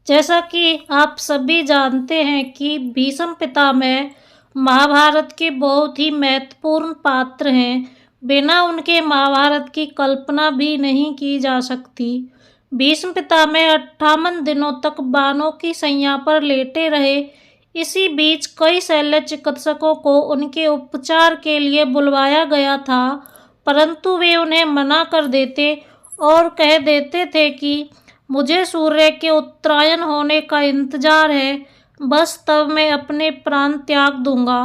जैसा कि आप सभी जानते हैं कि भीष्म पितामह महाभारत के बहुत ही महत्वपूर्ण पात्र हैं। बिना उनके महाभारत की कल्पना भी नहीं की जा सकती। भीष्म पितामह 58 दिनों तक बाणों की शैया पर लेटे रहे। इसी बीच कई शल्य चिकित्सकों को उनके उपचार के लिए बुलवाया गया था, परंतु वे उन्हें मना कर देते और कह देते थे कि मुझे सूर्य के उत्तरायण होने का इंतजार है, बस तब मैं अपने प्राण त्याग दूंगा।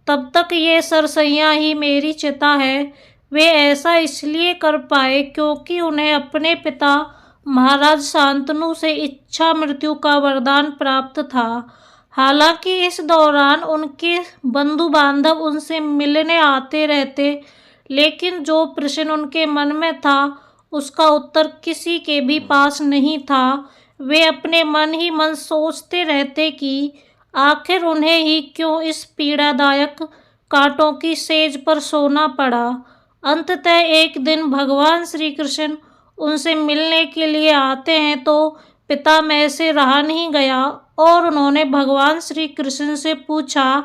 तब तक ये सरसैया ही मेरी चिता है। वे ऐसा इसलिए कर पाए क्योंकि उन्हें अपने पिता महाराज शांतनु से इच्छा मृत्यु का वरदान प्राप्त था। हालांकि इस दौरान उनके बंधु बांधव उनसे मिलने आते रहते, लेकिन जो प्रश्न उनके मन में था उसका उत्तर किसी के भी पास नहीं था। वे अपने मन ही मन सोचते रहते कि आखिर उन्हें ही क्यों इस पीड़ादायक कांटों की सेज पर सोना पड़ा। अंततः एक दिन भगवान श्री कृष्ण उनसे मिलने के लिए आते हैं तो पितामह से रहा नहीं गया और उन्होंने भगवान श्री कृष्ण से पूछा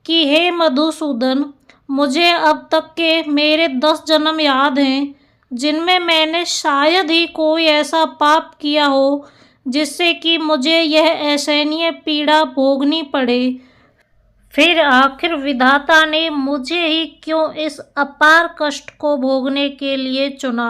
कि हे मधुसूदन, मुझे अब तक के मेरे 10 जन्म याद हैं जिनमें मैंने शायद ही कोई ऐसा पाप किया हो जिससे कि मुझे यह असहनीय पीड़ा भोगनी पड़े। फिर आखिर विधाता ने मुझे ही क्यों इस अपार कष्ट को भोगने के लिए चुना।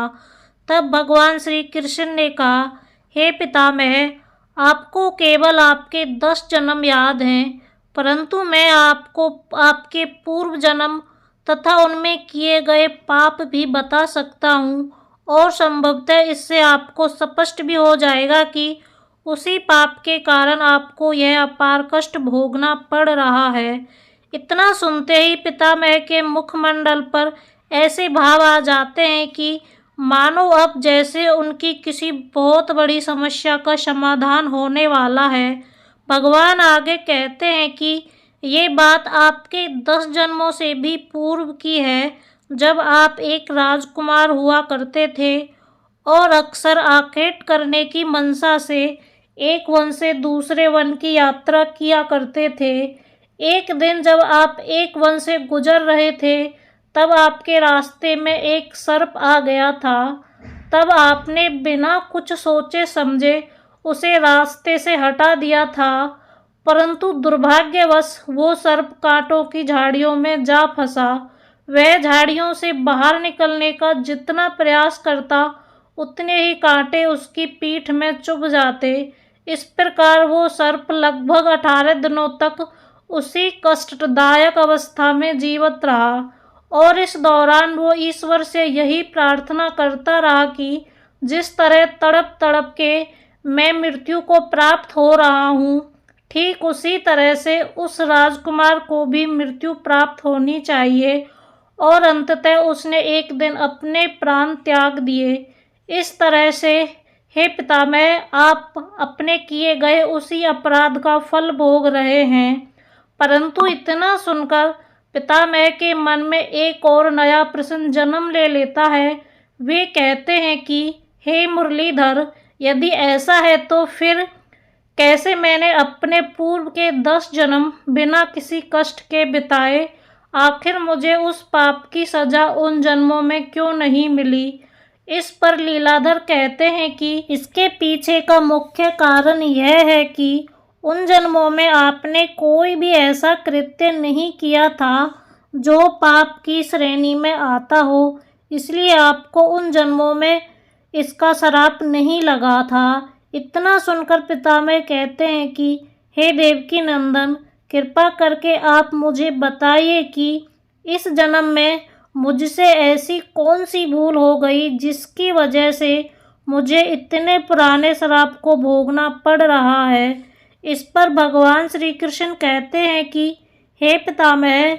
तब भगवान श्री कृष्ण ने कहा, हे पितामह, आपको केवल आपके 10 जन्म याद हैं, परंतु मैं आपको आपके पूर्व जन्म तथा उनमें किए गए पाप भी बता सकता हूँ और संभवतः इससे आपको स्पष्ट भी हो जाएगा कि उसी पाप के कारण आपको यह अपार कष्ट भोगना पड़ रहा है। इतना सुनते ही पितामह के मुखमंडल पर ऐसे भाव आ जाते हैं कि मानो अब जैसे उनकी किसी बहुत बड़ी समस्या का समाधान होने वाला है। भगवान आगे कहते हैं कि ये बात आपके 10 जन्मों से भी पूर्व की है, जब आप एक राजकुमार हुआ करते थे और अक्सर आखेट करने की मनसा से एक वन से दूसरे वन की यात्रा किया करते थे। एक दिन जब आप एक वन से गुजर रहे थे, तब आपके रास्ते में एक सर्प आ गया था। तब आपने बिना कुछ सोचे समझे उसे रास्ते से हटा दिया था, परंतु दुर्भाग्यवश वो सर्प कांटों की झाड़ियों में जा फंसा। वह झाड़ियों से बाहर निकलने का जितना प्रयास करता, उतने ही कांटे उसकी पीठ में चुभ जाते। इस प्रकार वो सर्प लगभग 18 दिनों तक उसी कष्टदायक अवस्था में जीवित रहा और इस दौरान वो ईश्वर से यही प्रार्थना करता रहा कि जिस तरह तड़प तड़प के मैं मृत्यु को प्राप्त हो रहा हूँ, ठीक उसी तरह से उस राजकुमार को भी मृत्यु प्राप्त होनी चाहिए। और अंततः उसने एक दिन अपने प्राण त्याग दिए। इस तरह से हे पितामह, आप अपने किए गए उसी अपराध का फल भोग रहे हैं। परंतु इतना सुनकर पितामह के मन में एक और नया प्रश्न जन्म ले लेता है। वे कहते हैं कि हे मुरलीधर, यदि ऐसा है तो फिर कैसे मैंने अपने पूर्व के 10 जन्म बिना किसी कष्ट के बिताए? आखिर मुझे उस पाप की सजा उन जन्मों में क्यों नहीं मिली? इस पर लीलाधर कहते हैं कि इसके पीछे का मुख्य कारण यह है कि उन जन्मों में आपने कोई भी ऐसा कृत्य नहीं किया था जो पाप की श्रेणी में आता हो, इसलिए आपको उन जन्मों में इसका श्राप नहीं लगा था। इतना सुनकर पितामह कहते हैं कि हे देवकी नंदन, कृपा करके आप मुझे बताइए कि इस जन्म में मुझसे ऐसी कौन सी भूल हो गई जिसकी वजह से मुझे इतने पुराने श्राप को भोगना पड़ रहा है। इस पर भगवान श्री कृष्ण कहते हैं कि हे पितामह,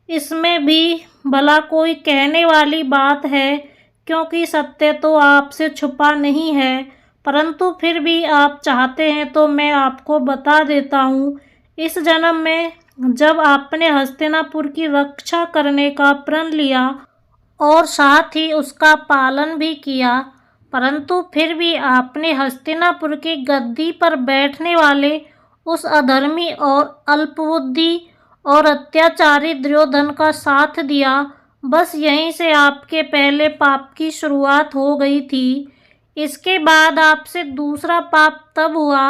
इसमें भी भला कोई कहने वाली बात है, क्योंकि सत्य तो आपसे छुपा नहीं है, परंतु फिर भी आप चाहते हैं तो मैं आपको बता देता हूँ। इस जन्म में जब आपने हस्तिनापुर की रक्षा करने का प्रण लिया और साथ ही उसका पालन भी किया, परंतु फिर भी आपने हस्तिनापुर की गद्दी पर बैठने वाले उस अधर्मी और अल्पबुद्धि और अत्याचारी दुर्योधन का साथ दिया। बस यहीं से आपके पहले पाप की शुरुआत हो गई थी। इसके बाद आपसे दूसरा पाप तब हुआ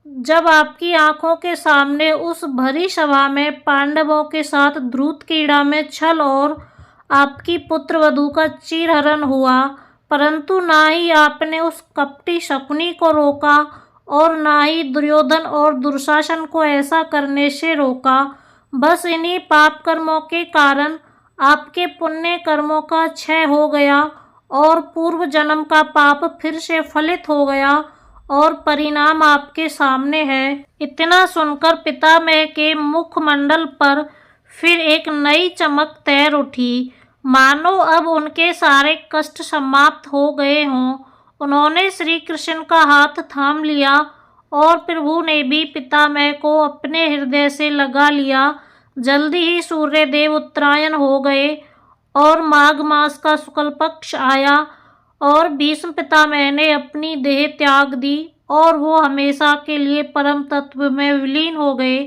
जब आपकी आंखों के सामने उस भरी सभा में पांडवों के साथ धृतकीड़ा में छल और आपकी पुत्रवधू का चीरहरण हुआ। परंतु ना ही आपने उस कपटी शकुनी को रोका और ना ही दुर्योधन और दुशासन को ऐसा करने से रोका। बस इन्हीं पाप कर्मों के कारण आपके पुण्य कर्मों का क्षय हो गया और पूर्व जन्म का पाप फिर से फलित हो गया और परिणाम आपके सामने है। इतना सुनकर पितामह के मुखमंडल पर फिर एक नई चमक तैर उठी, मानो अब उनके सारे कष्ट समाप्त हो गए हों। उन्होंने श्री कृष्ण का हाथ थाम लिया और प्रभु ने भी पितामह को अपने हृदय से लगा लिया। जल्दी ही सूर्यदेव उत्तरायण हो गए और माघ मास का शुक्ल पक्ष आया और भीष्म पितामह ने अपनी देह त्याग दी और वो हमेशा के लिए परम तत्व में विलीन हो गए।